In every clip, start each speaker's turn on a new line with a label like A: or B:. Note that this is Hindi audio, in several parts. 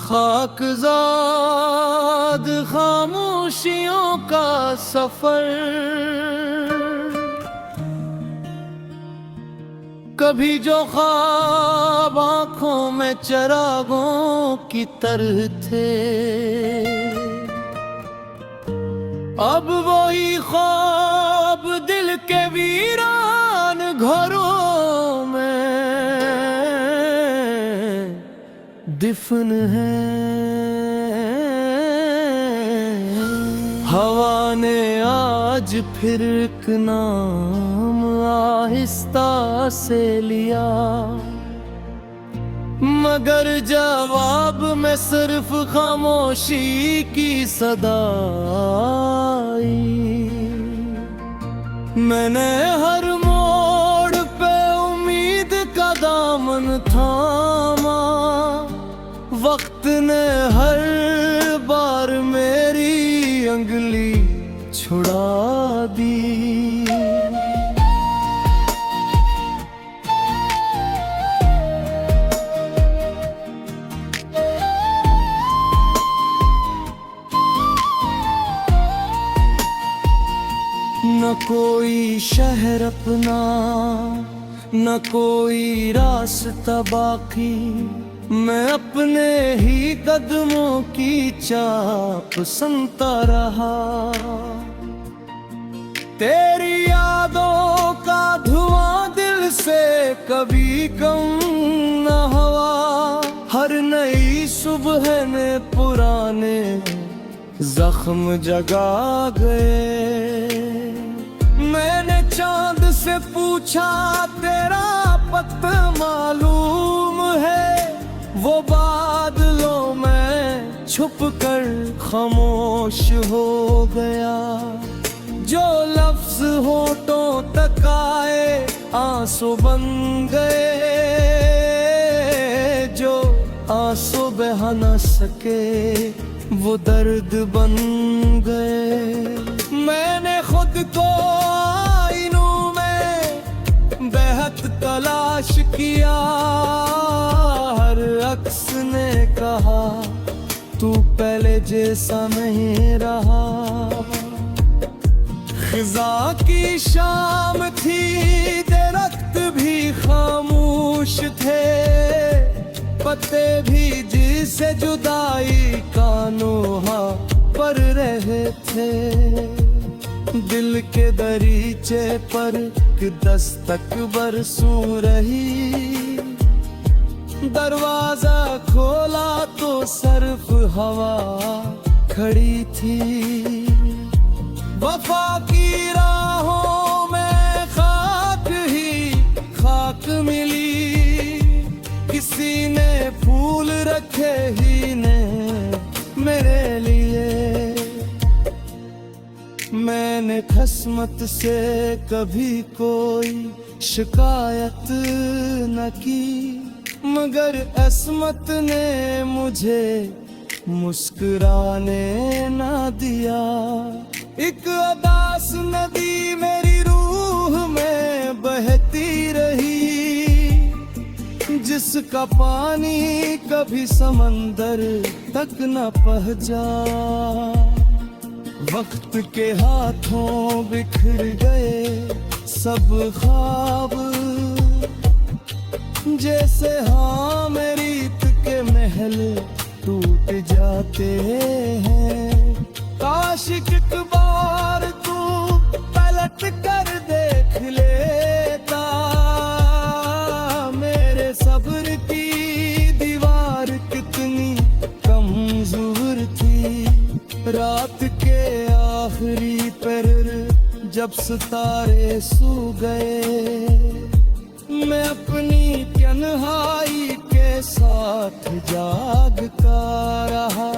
A: खाकज़ाद खामोशियों का सफर, कभी जो ख्वाब आंखों में चरागों की तरह थे, अब वही ख्वाब दिल के वीरान घरों में दिफन है। हवा ने आज फिर एक नाम आहिस्ता से लिया, मगर जवाब में सिर्फ खामोशी की सदा आई। मैंने हर मोड़ पे उम्मीद का दामन थामा, वक्त ने हर बार मेरी अंगली छुड़ा दी। न कोई शहर अपना, न कोई रास्ता बाकी, मैं अपने ही कदमों की चाप सुनता रहा। तेरी यादों का धुआं दिल से कभी कम न हुआ, हर नई सुबह ने पुराने जख्म जगा गए। मैंने चांद से पूछा तेरा पता मालूम है, वो बादलों में छुप कर खामोश हो गया। जो लफ्ज होठों तक आए आंसू बन गए, जो आंसू बहा न सके वो दर्द बन गए। मैंने खुद को आईनों में बेहद तलाश किया, हर अक्स ने कहा तू पहले जैसा नहीं रहा। खिज़ा की शाम थी, दरख्त भी खामोश थे, पत्ते भी जिसे जुदाई का नोहा पर रहे थे। दिल के दरीचे पर दस्तक बरसू रही, दरवाजा खोला तो सिर्फ हवा खड़ी थी। वफा की राहों में खाक ही खाक मिली, किसी ने फूल रखे ही ने मेरे लिए। मैंने किस्मत से कभी कोई शिकायत न की, मगर किस्मत ने मुझे मुस्कुराने न दिया। एक उदास नदी मेरी रूह में बहती रही, जिसका पानी कभी समंदर तक न पहुंचा। वक्त के हाथों बिखर गए सब ख्वाब, जैसे हाँ मेरी रीत के महल टूट जाते हैं। काश एक बार तू पलट कर देख लेता, मेरे सब्र की दीवार कितनी कमजोर थी। रात के आखिरी पहर जब सितारे सो गए, मैं अपनी तन्हाई के साथ जागता रहा।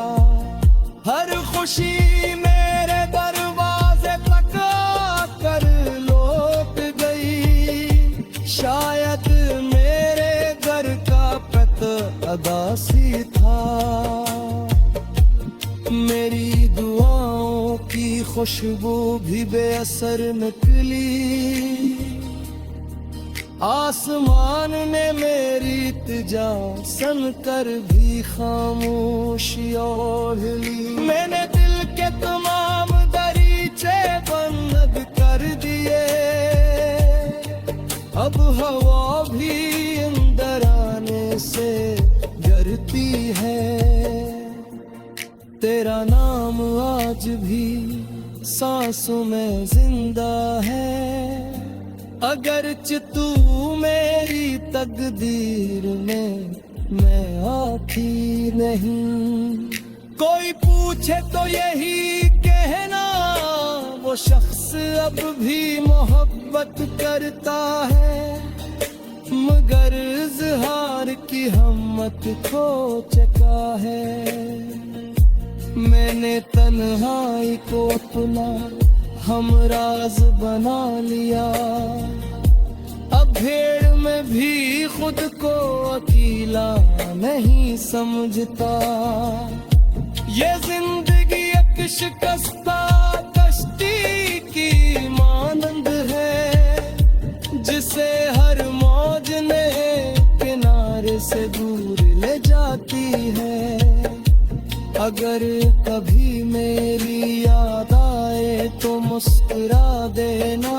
A: हर खुशी मेरे दरवाजे तक आकर लौट गई, शायद मेरे घर का पता अदासी था। मेरी दुआओं की खुशबू भी बेअसर निकली, आसमान ने मेरी इल्तिजा सुन कर भी खामोशी ओढ़ ली। मैंने दिल के तमाम दरीचे बंद कर दिए, अब हवा भी अंदर आने से डरती है। तेरा नाम आज भी सांसों में जिंदा है, अगरचे तू मेरी तकदीर में मैं आती नहीं। कोई पूछे तो यही कहना, वो शख्स अब भी मोहब्बत करता है, मगर इज़हार की हिम्मत खो चुका है। मैंने तन्हाई को अपना हमराज बना लिया, अब भेड़ में भी खुद को अकेला नहीं समझता। ये जिंदगी एक शिकस्ता कश्ती की मानंद है, जिसे हर मौज ने किनारे से दूर ले जाती है। अगर कभी मेरी याद आए तो मुस्कुरा देना,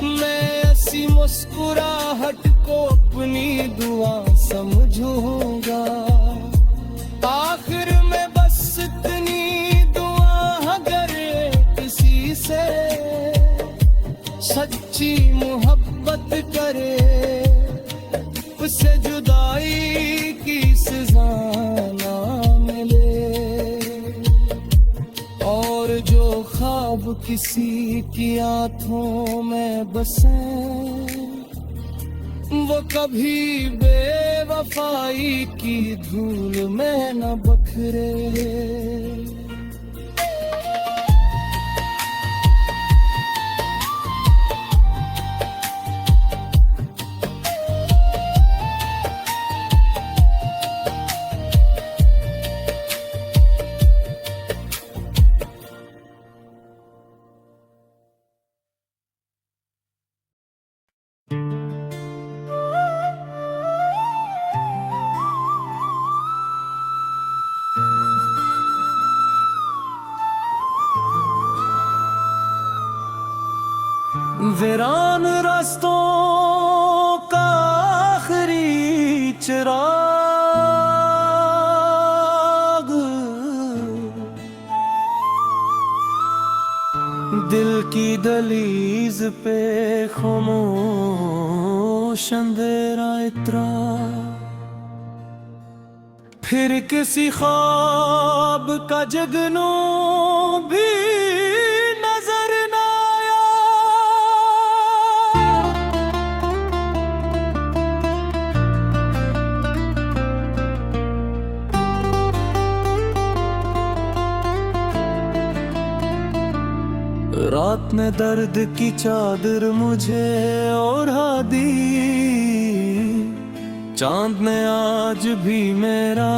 A: मैं ऐसी मुस्कुराहट को अपनी दुआ समझूंगा। आखिर में बस इतनी दुआ, अगर किसी से सच्ची मोहब्बत करे, उसे जुदाई की सजा ना मिले। और जो ख्वाब किसी की आंखों में बसे, वो कभी बेवफाई की धूल में न बखरे। वीरान रास्तों का आखिरी चिराग, दिल की दहलीज पे खामोश अंधेरा इतरा। फिर किसी ख्वाब का जगनू भी नजर न आया। रात ने दर्द की चादर मुझे ओढ़ा दी, चांद ने आज भी मेरा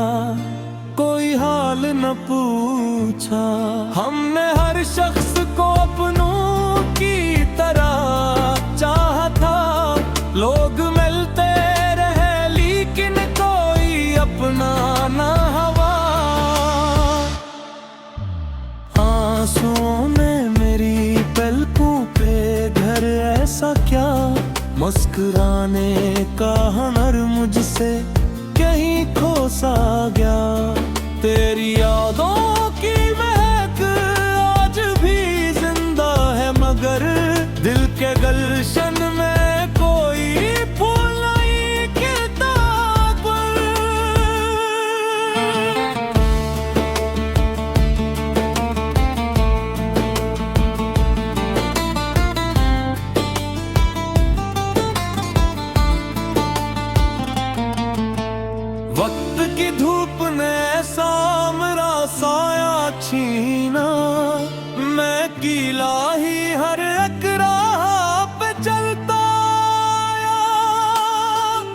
A: कोई हाल न पूछा। हमने हर शख्स को अपनों की तरह चाहा था, लोग मिलते रहे लेकिन कोई अपना ना हवा। आंसुओं ने मेरी पलकों पे घर ऐसा क्या, मुस्कुराने का हुनर मुझसे कहीं खो सा गया। तेरी यादों की महक आज भी जिंदा है, मगर दिल के गलशन में कोई फूल नहीं खिलता पर। वक्त की धूप ने सामरा साया छीना, मैं कीला ही हर एक राह पे चलता आया।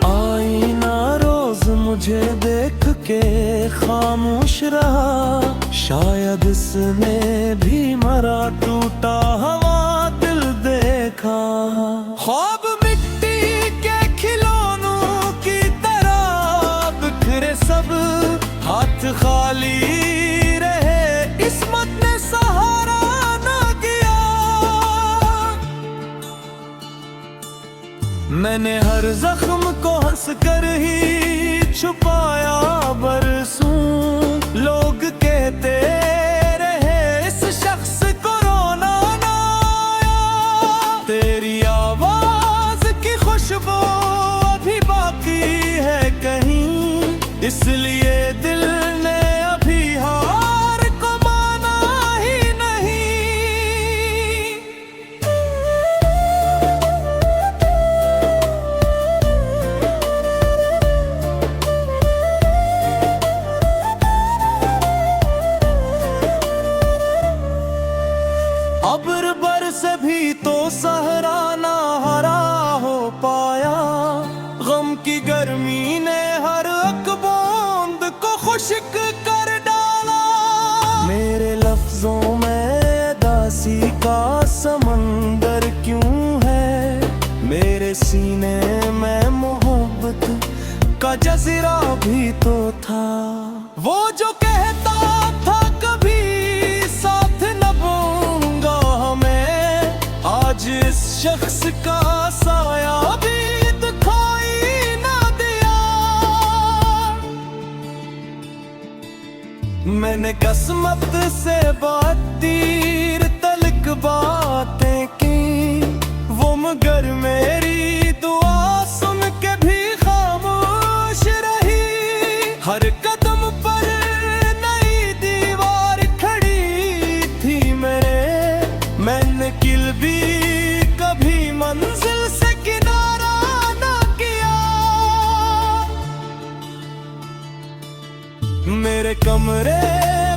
A: आईना रोज मुझे देख के खामोश रहा, शायद इसने भी मरा टूटा हवा दिल देखा। ख्वाब मिट मैंने हर जख्म को हंस कर ही छुपाया बरसों। लोग कहते रहे इस शख्स को रोना ना आया। तेरी आवाज की खुशबू अभी बाकी है कहीं, इसलिए दिल ने अभी हार को माना ही नहीं। अब्र बरसे भी तो सहरा ना हरा हो पाया। गम की गर्मी ने हर एक बूंद को खुश्क कर डाला। मेरे लफ्जों में दासी का समंदर क्यों है, मेरे सीने में मोहब्बत का जज़ीरा भी तो था। वो जो कहता था कभी साथ न दूंगा हमें, आज इस शख्स का साया भी दिखाई ना दिया। मैंने किस्मत से बात तीर तलक बातें की, वो मगर मेरी दुआ सुन के भी खामोश रही। हर कदम पर नई दीवार खड़ी थी मेरे, मैंने किल भी कभी मंजिल से किनारा ना किया। मेरे कमरे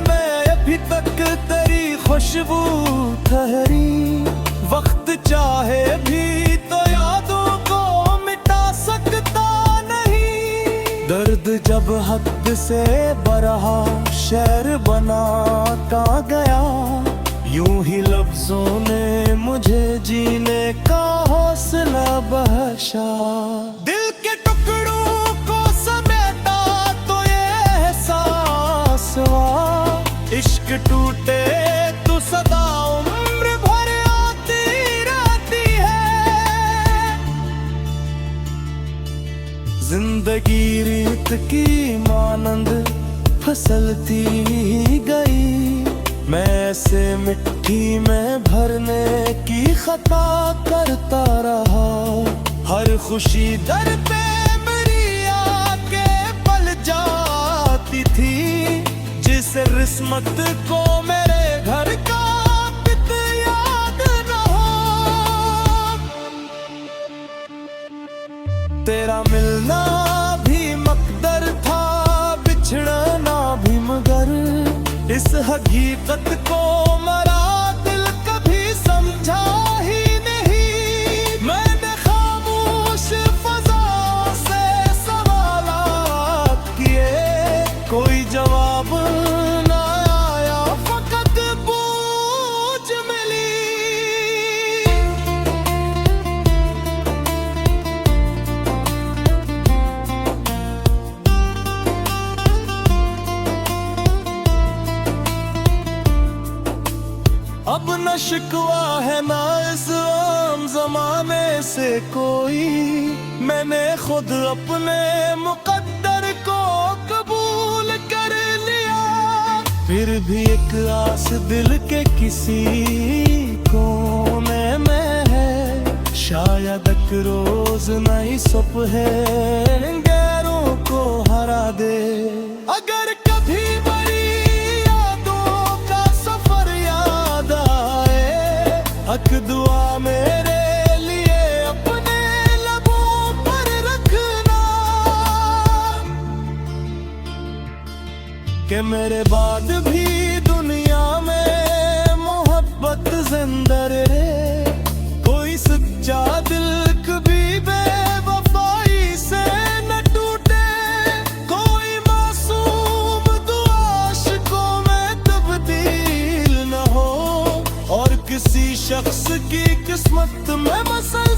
A: में अभी तक तेरी खुशबू ठहरी। वक्त चाहे भी तो यादों को मिटा सकता नहीं। दर्द जब हद से बरहा शेर बनाता गया, यूं ही लफ्जों ने मुझे जीने का हौसला बख्शा। दिल के टुकड़ों को समेटा तो ये एहसास हुआ, इश्क टूटे तो सदा उम्र भर आती रहती है। जिंदगी रीत की मानंद फिसलती गई, मैं ऐसे मिट्टी में भरने की खता करता रहा। हर खुशी दर पे मेरी आके पल जाती थी, जिस किस्मत को मेरे घर का पित याद न हो। तेरा मिलना भी मकदर था, बिछड़ना भी मगर इस हकीकत को मरा दिल कभी समझा ही नहीं। मैंने खामोश फजा से सवालात किए, कोई जवाब ना आया, फकत बूझ मिली। अब न शिकवा है ना इस आम जमाने से कोई, मैंने खुद अपने मुकद्दर को कबूल कर लिया। फिर भी एक आस दिल के किसी कोने में है, शायद एक रोज नई सुबह गैरों को हरा दे। अगर कभी हक दुआ मेरे लिए अपने लबों पर रखना, कि मेरे बाद भी दुनिया में मोहब्बत जिंदा रहे। कोई सच्चा दिल कभी बेवफाई से न टूटे, कोई मासूम दुआ आशिकों में तब्दील न हो, और किसी शख्स की किस्मत में मसल